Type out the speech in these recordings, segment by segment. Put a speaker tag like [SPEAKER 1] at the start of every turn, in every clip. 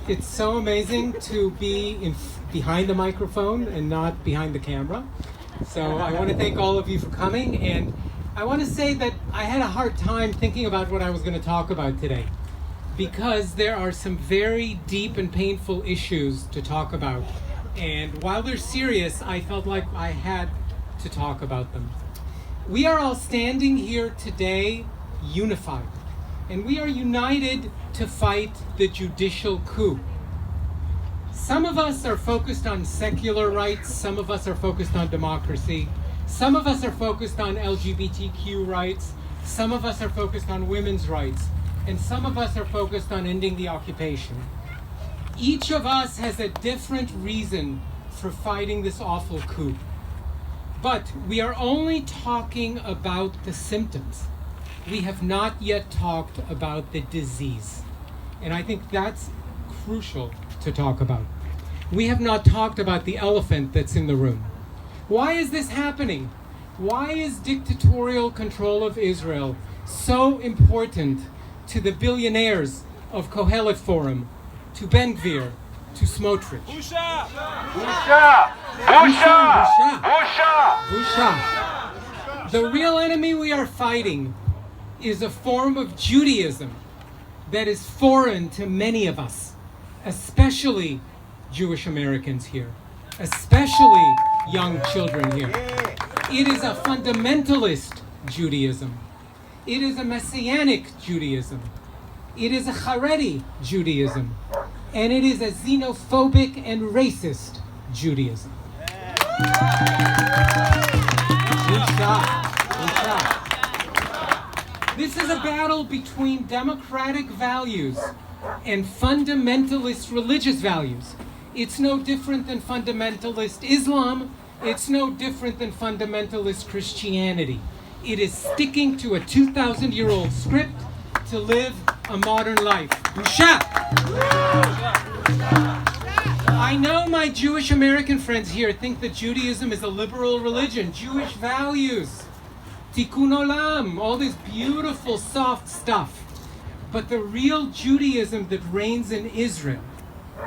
[SPEAKER 1] It's so amazing to be behind the microphone and not behind the camera. So I want to thank all of you for coming, and I want to say that I had a hard time thinking about what I was going to talk about today, because there are some very deep and painful issues to talk about. And while they're serious, I felt like I had to talk about them. We are all standing here today unified, and we are united to fight the judicial coup. Some of us are focused on secular rights, some of us are focused on democracy, some of us are focused on LGBTQ rights, some of us are focused on women's rights, and some of us are focused on ending the occupation. Each of us has a different reason for fighting this awful coup. But we are only talking about the symptoms. We have not yet talked about the disease. And I think that's crucial to talk about. We have not talked about the elephant that's in the room. Why is this happening? Why is dictatorial control of Israel so important to the billionaires of Kohelet Forum, to Ben Gvir, to Smotrich?
[SPEAKER 2] Busha! Busha! Busha! Busha!
[SPEAKER 1] Busha! The real enemy we are fighting is a form of Judaism that is foreign to many of us, especially Jewish Americans here, especially young children here. It is a fundamentalist Judaism. It is a Messianic Judaism. It is a Haredi Judaism. And it is a xenophobic and racist Judaism. This is a battle between democratic values and fundamentalist religious values. It's no different than fundamentalist Islam. It's no different than fundamentalist Christianity. It is sticking to a 2,000-year-old script to live a modern life. Busha! I know my Jewish American friends here think that Judaism is a liberal religion. Jewish values, tikkun olam, all this beautiful, soft stuff. But the real Judaism that reigns in Israel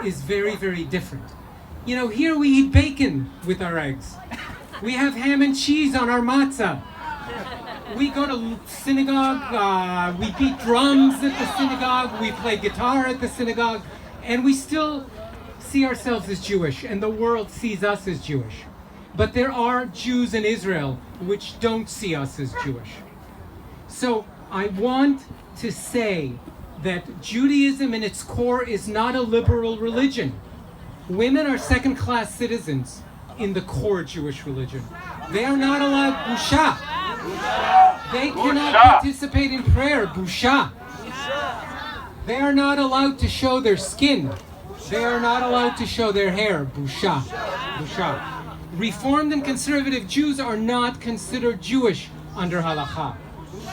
[SPEAKER 1] is very, very different. You know, here we eat bacon with our eggs. We have ham and cheese on our matzah. We go to synagogue, we beat drums at the synagogue, we play guitar at the synagogue, and we still see ourselves as Jewish, and the world sees us as Jewish. But there are Jews in Israel which don't see us as Jewish. So I want to say that Judaism in its core is not a liberal religion. Women are second-class citizens in the core Jewish religion. They are not allowed busha. They cannot participate in prayer, busha. They are not allowed to show their skin. They are not allowed to show their hair, busha. Busha. Reformed and conservative Jews are not considered Jewish under halakha.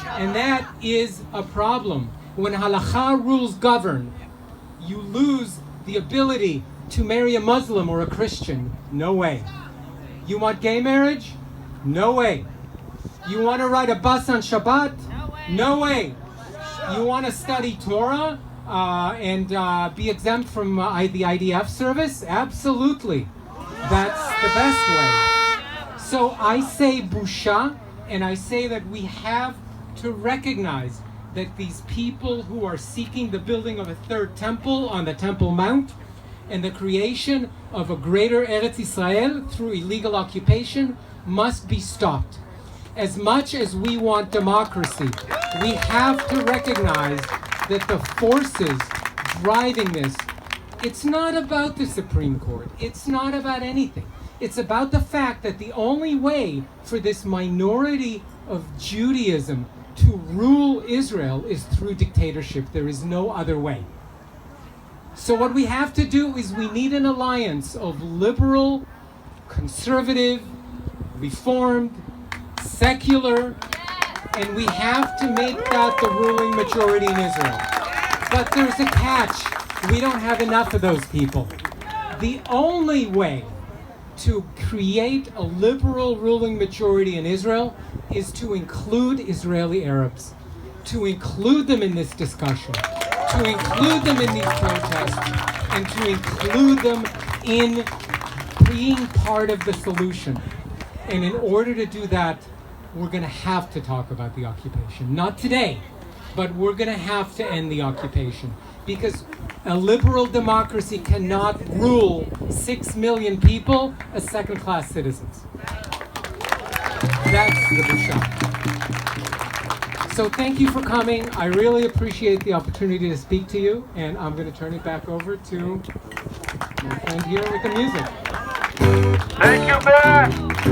[SPEAKER 1] And that is a problem. When halakha rules govern, you lose the ability to marry a Muslim or a Christian. No way. You want gay marriage? No way. You want to ride a bus on Shabbat? No way. You want to study Torah and be exempt from the IDF service? Absolutely. That's the best way. So I say busha, and I say that we have to recognize that these people who are seeking the building of a third temple on the Temple Mount and the creation of a greater Eretz Israel through illegal occupation must be stopped. As much as we want democracy, we have to recognize that the forces driving this, it's not about the Supreme Court. It's not about anything. It's about the fact that the only way for this minority of Judaism to rule Israel is through dictatorship. There is no other way. So what we have to do is we need an alliance of liberal, conservative, reformed, secular, and we have to make that the ruling majority in Israel. But there's a catch. We don't have enough of those people. The only way to create a liberal ruling majority in Israel is to include Israeli Arabs, to include them in this discussion, to include them in these protests and to include them in being part of the solution. And in order to do that, we're going to have to talk about the occupation. Not today, but we're going to have to end the occupation. Because a liberal democracy cannot rule 6 million people as second-class citizens. That's the Busha. So thank you for coming. I really appreciate the opportunity to speak to you, and I'm going to turn it back over to my friend here with the music.
[SPEAKER 2] Thank you, Ben.